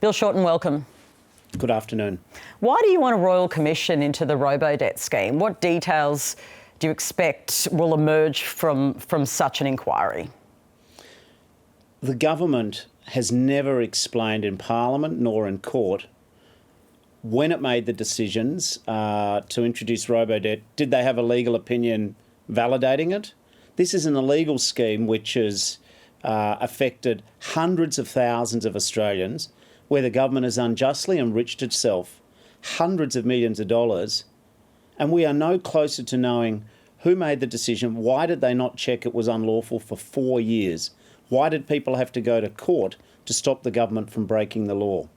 Bill Shorten, welcome. Good afternoon. Why do you want a royal commission into the Robodebt scheme? What details do you expect will emerge from such an inquiry? The government has never explained in Parliament nor in court when it made the decisions to introduce Robodebt. Did they have a legal opinion validating it? This is an illegal scheme which has affected hundreds of thousands of Australians, where the government has unjustly enriched itself hundreds of millions of dollars, and we are no closer to knowing who made the decision. Why did they not check it was unlawful for 4 years? Why did people have to go to court to stop the government from breaking the law?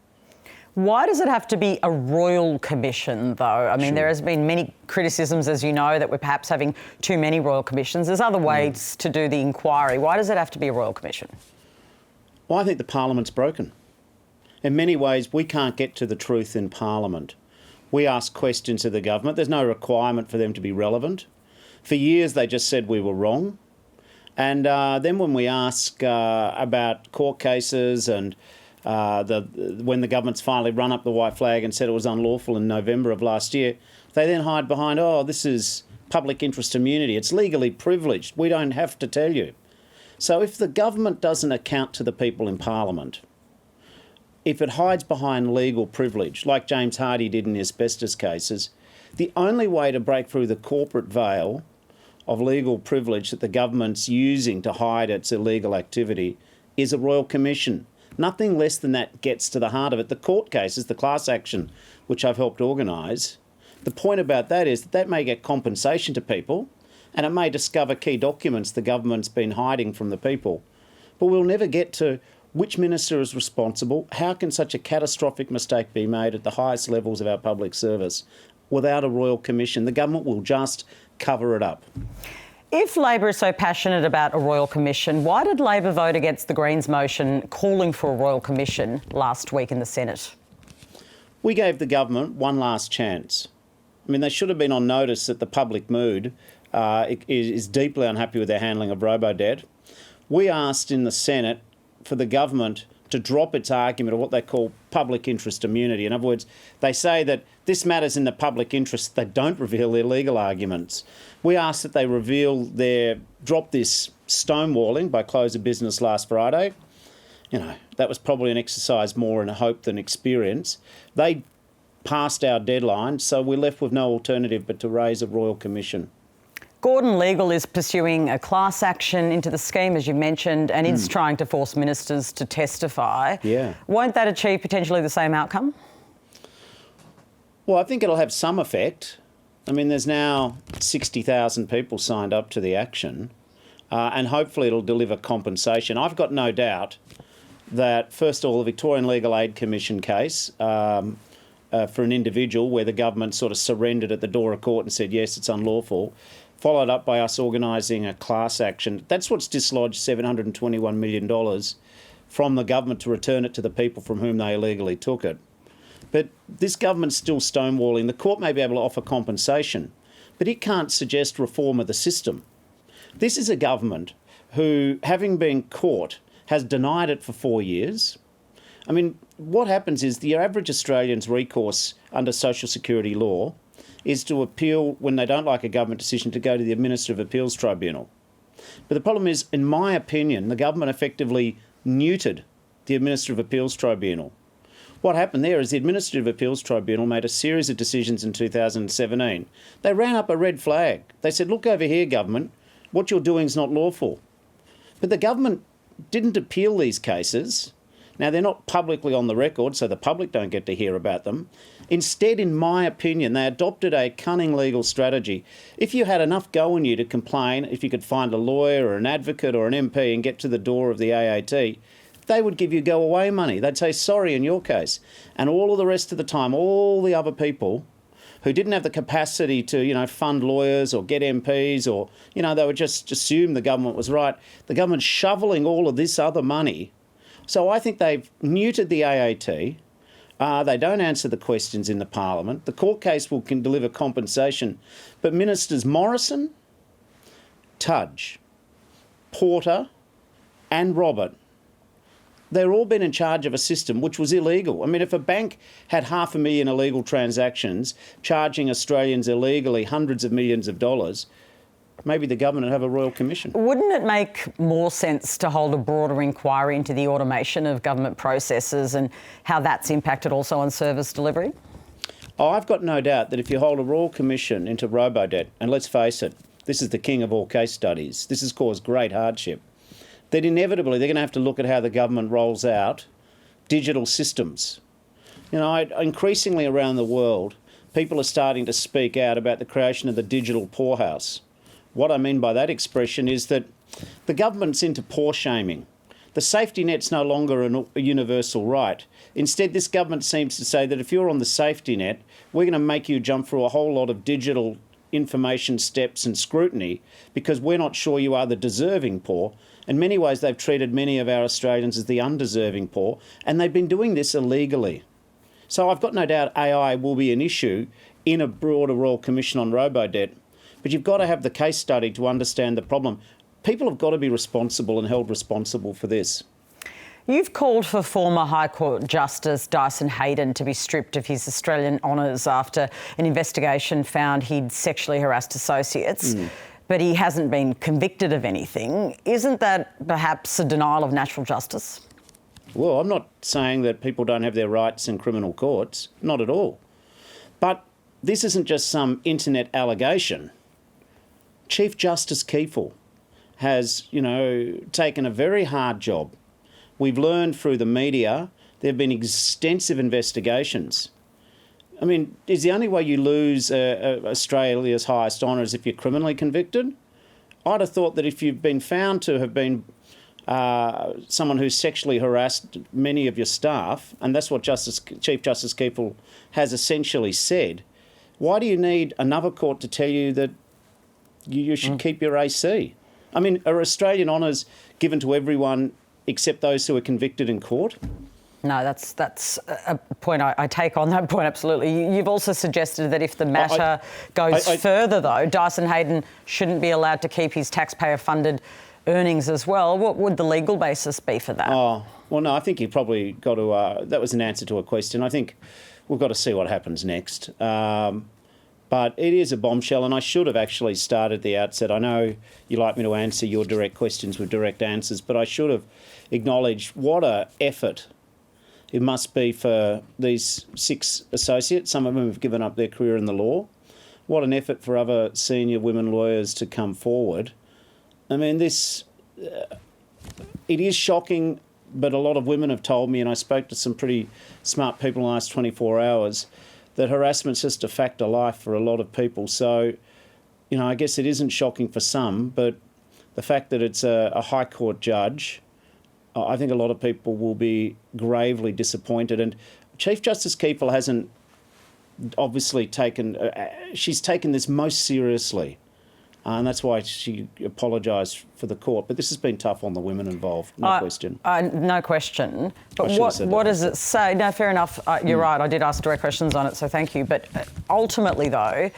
Why does it have to be a royal commission, though? I mean, There has been many criticisms, as you know, that we're perhaps having too many royal commissions. There's other ways to do the inquiry. Why does it have to be a royal commission? Well, I think the Parliament's broken. In many ways, we can't get to the truth in Parliament. We ask questions of the government. There's no requirement for them to be relevant. For years, they just said we were wrong. And then when we ask about court cases and when the government's finally run up the white flag and said it was unlawful in November of last year, they then hide behind, oh, this is public interest immunity. It's legally privileged. We don't have to tell you. So if the government doesn't account to the people in Parliament, if it hides behind legal privilege, like James Hardie did in the asbestos cases, the only way to break through the corporate veil of legal privilege that the government's using to hide its illegal activity is a royal commission. Nothing less than that gets to the heart of it. The court cases, the class action, which I've helped organise, the point about that is that may get compensation to people and it may discover key documents the government's been hiding from the people. But we'll never get to which minister is responsible. How can such a catastrophic mistake be made at the highest levels of our public service without a royal commission? The government will just cover it up. If Labor is so passionate about a royal commission, why did Labor vote against the Greens' motion calling for a royal commission last week in the Senate? We gave the government one last chance. I mean, they should have been on notice that the public mood is deeply unhappy with their handling of Robodebt. We asked in the Senate for the government to drop its argument of what they call public interest immunity. In other words, they say that this matters in the public interest. They don't reveal their legal arguments. We asked that they drop this stonewalling by close of business last Friday. You know, that was probably an exercise more in hope than experience. They passed our deadline, so we're left with no alternative but to raise a royal commission. Gordon Legal is pursuing a class action into the scheme, as you mentioned, and is trying to force ministers to testify. Yeah. Won't that achieve potentially the same outcome? Well, I think it'll have some effect. I mean, there's now 60,000 people signed up to the action, and hopefully it'll deliver compensation. I've got no doubt that, first of all, the Victorian Legal Aid Commission case for an individual where the government sort of surrendered at the door of court and said, yes, it's unlawful, followed up by us organising a class action. That's what's dislodged $721 million from the government to return it to the people from whom they illegally took it. But this government's still stonewalling. The court may be able to offer compensation, but it can't suggest reform of the system. This is a government who, having been caught, has denied it for 4 years. I mean, what happens is the average Australian's recourse under social security law is to appeal when they don't like a government decision to go to the Administrative Appeals Tribunal. But the problem is, in my opinion, the government effectively neutered the Administrative Appeals Tribunal. What happened there is the Administrative Appeals Tribunal made a series of decisions in 2017. They ran up a red flag. They said, look over here, government, what you're doing is not lawful. But the government didn't appeal these cases. Now, they're not publicly on the record, so the public don't get to hear about them. Instead, in my opinion, they adopted a cunning legal strategy. If you had enough go in you to complain, if you could find a lawyer or an advocate or an MP and get to the door of the AAT, they would give you go-away money. They'd say, sorry, in your case. And all of the rest of the time, all the other people who didn't have the capacity to, fund lawyers or get MPs or, they would just assume the government was right. The government's shoveling all of this other money. So I think they've neutered the AAT. They don't answer the questions in the Parliament. The court case can deliver compensation. But Ministers Morrison, Tudge, Porter and Robert, they're all been in charge of a system which was illegal. I mean, if a bank had 500,000 illegal transactions, charging Australians illegally hundreds of millions of dollars, maybe the government would have a royal commission. Wouldn't it make more sense to hold a broader inquiry into the automation of government processes and how that's impacted also on service delivery? Oh, I've got no doubt that if you hold a royal commission into Robodebt, and let's face it, this is the king of all case studies, this has caused great hardship, that inevitably they're going to have to look at how the government rolls out digital systems. You know, increasingly around the world, people are starting to speak out about the creation of the digital poorhouse. What I mean by that expression is that the government's into poor shaming. The safety net's no longer a universal right. Instead, this government seems to say that if you're on the safety net, we're going to make you jump through a whole lot of digital information steps and scrutiny because we're not sure you are the deserving poor. In many ways, they've treated many of our Australians as the undeserving poor, and they've been doing this illegally. So I've got no doubt AI will be an issue in a broader Royal Commission on Robodebt, but you've got to have the case study to understand the problem. People have got to be responsible and held responsible for this. You've called for former High Court Justice Dyson Heydon to be stripped of his Australian honours after an investigation found he'd sexually harassed associates, but he hasn't been convicted of anything. Isn't that perhaps a denial of natural justice? Well, I'm not saying that people don't have their rights in criminal courts, not at all. But this isn't just some internet allegation. Chief Justice Kiefel has, taken a very hard job. We've learned through the media there have been extensive investigations. I mean, is the only way you lose Australia's highest honour is if you're criminally convicted? I'd have thought that if you've been found to have been someone who sexually harassed many of your staff, and that's what Chief Justice Kiefel has essentially said, why do you need another court to tell you that you should keep your AC? I mean, are Australian honours given to everyone except those who are convicted in court? No, that's a point I take on that point, absolutely. You've also suggested that if the matter goes further, though, Dyson Heydon shouldn't be allowed to keep his taxpayer-funded earnings as well. What would the legal basis be for that? Oh, well, no, I think you probably got to... that was an answer to a question. I think we've got to see what happens next. But it is a bombshell, and I should have actually started the outset. I know you like me to answer your direct questions with direct answers, but I should have acknowledged what an effort it must be for these 6 associates. Some of them have given up their career in the law. What an effort for other senior women lawyers to come forward. I mean, this... it is shocking, but a lot of women have told me, and I spoke to some pretty smart people in the last 24 hours, that harassment's just a fact of life for a lot of people. So, I guess it isn't shocking for some, but the fact that it's a High Court judge, I think a lot of people will be gravely disappointed. And Chief Justice Kiefel hasn't obviously taken... she's taken this most seriously. And that's why she apologised for the court. But this has been tough on the women involved, no question. No question. But what does it say? No, fair enough. You're right. I did ask direct questions on it, so thank you. But ultimately, though,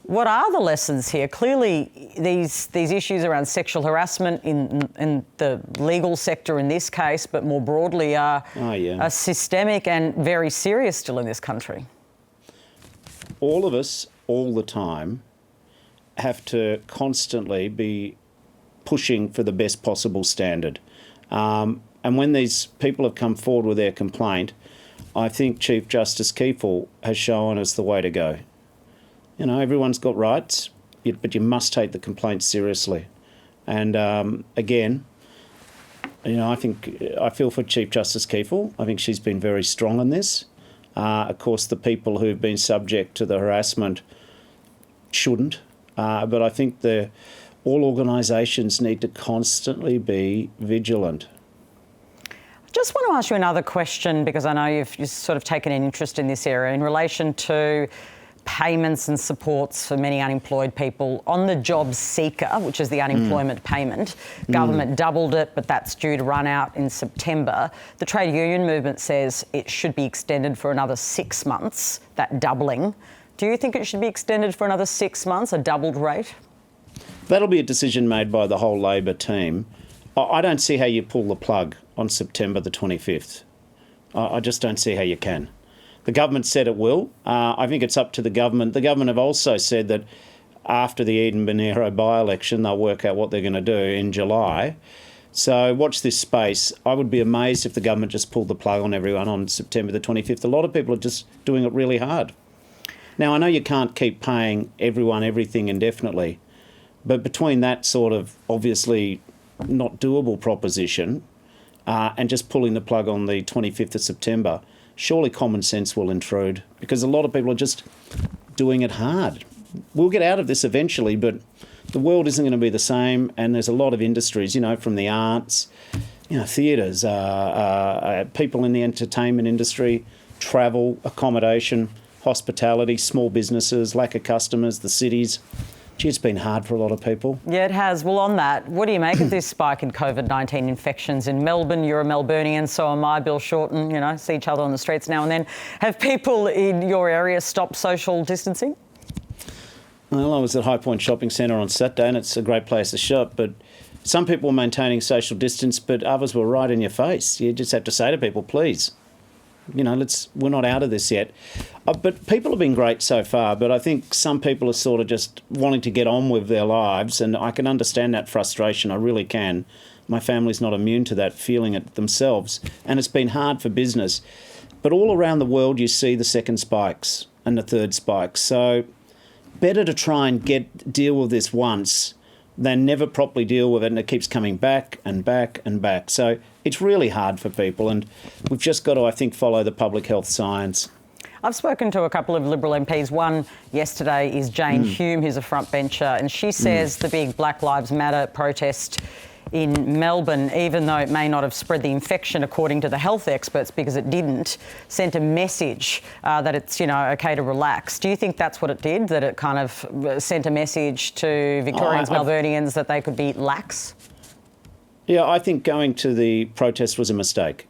what are the lessons here? Clearly, these issues around sexual harassment in the legal sector in this case, but more broadly, are systemic and very serious still in this country. All of us, all the time, have to constantly be pushing for the best possible standard. And when these people have come forward with their complaint, I think Chief Justice Kiefel has shown us the way to go. Everyone's got rights, but you must take the complaint seriously. And again, I feel for Chief Justice Kiefel. I think she's been very strong on this. Of course, the people who've been subject to the harassment shouldn't. But I think all organisations need to constantly be vigilant. I just want to ask you another question, because I know you've sort of taken an interest in this area in relation to payments and supports for many unemployed people. On the JobSeeker, which is the unemployment payment, government doubled it, but that's due to run out in September. The trade union movement says it should be extended for another 6 months, that doubling. Do you think it should be extended for another 6 months, a doubled rate? That'll be a decision made by the whole Labor team. I don't see how you pull the plug on September the 25th. I just don't see how you can. The government said it will. I think it's up to the government. The government have also said that after the Eden Monero by-election, they'll work out what they're going to do in July. So watch this space. I would be amazed if the government just pulled the plug on everyone on September the 25th. A lot of people are just doing it really hard. Now, I know you can't keep paying everyone everything indefinitely, but between that sort of obviously not doable proposition and just pulling the plug on the 25th of September, surely common sense will intrude, because a lot of people are just doing it hard. We'll get out of this eventually, but the world isn't going to be the same, and there's a lot of industries, from the arts, theatres, people in the entertainment industry, travel, accommodation, hospitality, small businesses, lack of customers, the cities. Gee, it's been hard for a lot of people. Yeah, it has. Well, on that, what do you make of this spike in COVID-19 infections in Melbourne? You're a Melburnian, so am I. Bill Shorten, see each other on the streets now and then. Have people in your area stopped social distancing? Well, I was at High Point Shopping Centre on Saturday, and it's a great place to shop, but some people were maintaining social distance, but others were right in your face. You just have to say to people, please, we're not out of this yet. But people have been great so far, but I think some people are sort of just wanting to get on with their lives, and I can understand that frustration. I really can. My family's not immune to that, feeling it themselves, and it's been hard for business. But all around the world, you see the second spikes and the third spikes. So better to try and deal with this once than never properly deal with it, and it keeps coming back and back and back. So it's really hard for people, and we've just got to, I think, follow the public health science. I've spoken to a couple of Liberal MPs. One yesterday is Jane Hume, who's a frontbencher, and she says the big Black Lives Matter protest in Melbourne, even though it may not have spread the infection according to the health experts, because it didn't, sent a message that it's, okay to relax. Do you think that's what it did, that it kind of sent a message to Victorians, Melburnians, that they could be lax? Yeah, I think going to the protest was a mistake.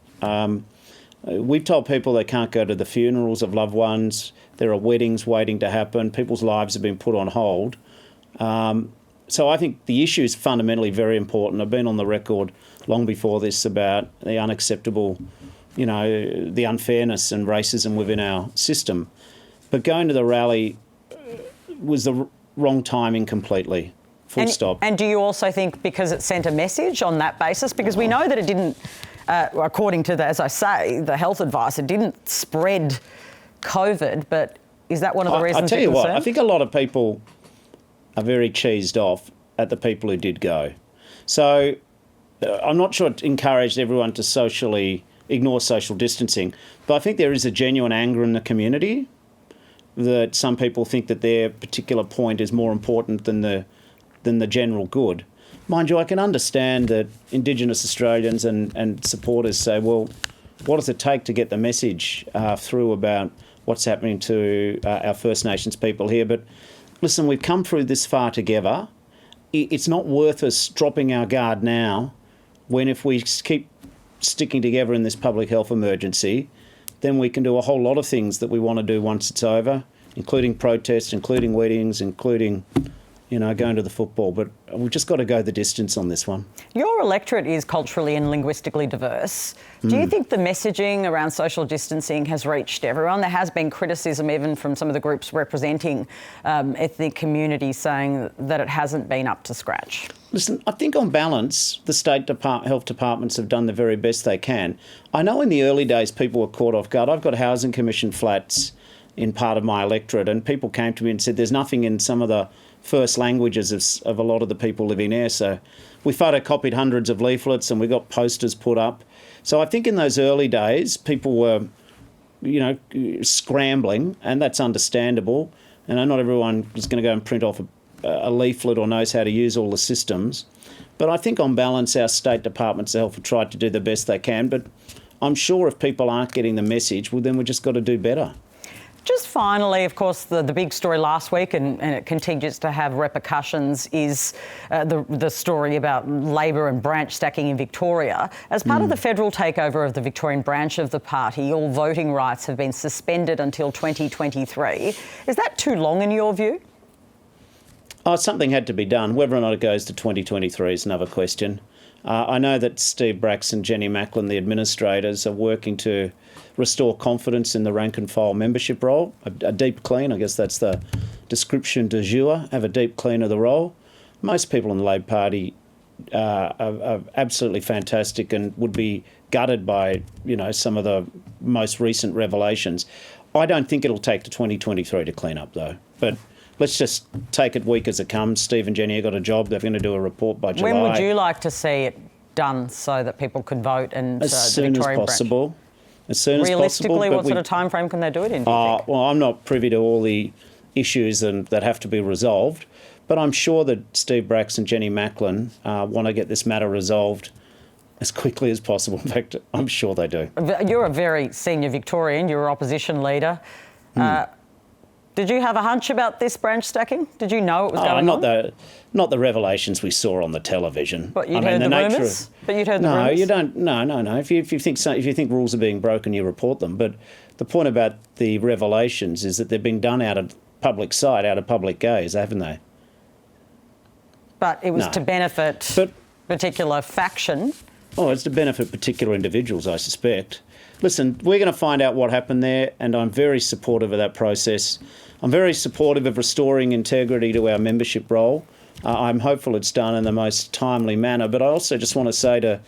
We've told people they can't go to the funerals of loved ones. There are weddings waiting to happen. People's lives have been put on hold. So I think the issue is fundamentally very important. I've been on the record long before this about the unacceptable, the unfairness and racism within our system. But going to the rally was the wrong timing completely. Full stop. And do you also think because it sent a message on that basis? Because we know that it didn't, according to, as I say, the health advice, it didn't spread COVID, but is that one of the reasons? I tell you what, I think a lot of people are very cheesed off at the people who did go. So I'm not sure it encouraged everyone to ignore social distancing, but I think there is a genuine anger in the community that some people think that their particular point is more important than the general good. Mind you, I can understand that Indigenous Australians and supporters say, well, what does it take to get the message through about what's happening to our First Nations people here? But listen, we've come through this far together. It's not worth us dropping our guard now, when if we keep sticking together in this public health emergency, then we can do a whole lot of things that we want to do once it's over, including protests, including weddings, including going to the football. But we've just got to go the distance on this one. Your electorate is culturally and linguistically diverse. Do you think the messaging around social distancing has reached everyone? There has been criticism even from some of the groups representing ethnic communities saying that it hasn't been up to scratch. Listen, I think on balance, the state health departments have done the very best they can. I know in the early days people were caught off guard. I've got Housing Commission flats in part of my electorate, and people came to me and said there's nothing in some of the first languages of a lot of the people living there. So we photocopied hundreds of leaflets and we got posters put up. So I think in those early days, people were, scrambling, and that's understandable. And not everyone is going to go and print off a leaflet or knows how to use all the systems. But I think on balance, our state departments of health have tried to do the best they can. But I'm sure if people aren't getting the message, well, then we've just got to do better. Just finally, of course, the big story last week, and it continues to have repercussions, is the story about Labor and branch stacking in Victoria. As part of the federal takeover of the Victorian branch of the party, all voting rights have been suspended until 2023. Is that too long in your view? Something had to be done. Whether or not it goes to 2023 is another question. I know that Steve Bracks and Jenny Macklin, the administrators, are working to restore confidence in the rank and file membership role. A deep clean, I guess that's the description du jour, have a deep clean of the role. Most people in the Labor Party are absolutely fantastic and would be gutted by, some of the most recent revelations. I don't think it'll take to 2023 to clean up, though. But let's just take it week as it comes. Steve and Jenny have got a job. They're going to do a report by July. When would you like to see it done so that people could vote and as soon as possible? As soon as possible. Realistically, what sort of time frame can they do it in, do you think? Well, I'm not privy to all the issues that have to be resolved, but I'm sure that Steve Bracks and Jenny Macklin want to get this matter resolved as quickly as possible. In fact, I'm sure they do. You're a very senior Victorian. You're an opposition leader. Did you have a hunch about this branch stacking? Did you know it was going on? Not the revelations we saw on the television. But you'd heard the rumours? But you'd heard the rumours? No, you don't. No. If you think rules are being broken, you report them. But the point about the revelations is that they've been done out of public sight, out of public gaze, haven't they? But it was to benefit particular faction. Oh, it's to benefit particular individuals, I suspect. Listen, we're going to find out what happened there, and I'm very supportive of that process. I'm very supportive of restoring integrity to our membership role. I'm hopeful it's done in the most timely manner, but I also just want to say to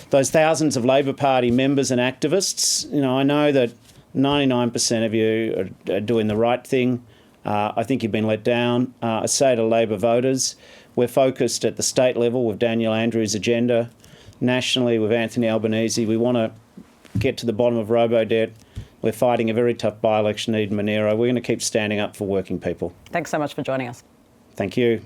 those thousands of Labor Party members and activists, I know that 99% of you are doing the right thing. I think you've been let down. I say to Labor voters, we're focused at the state level with Daniel Andrews' agenda, nationally with Anthony Albanese. We want to get to the bottom of Robodebt. We're fighting a very tough by-election in Monero. We're going to keep standing up for working people. Thanks so much for joining us. Thank you.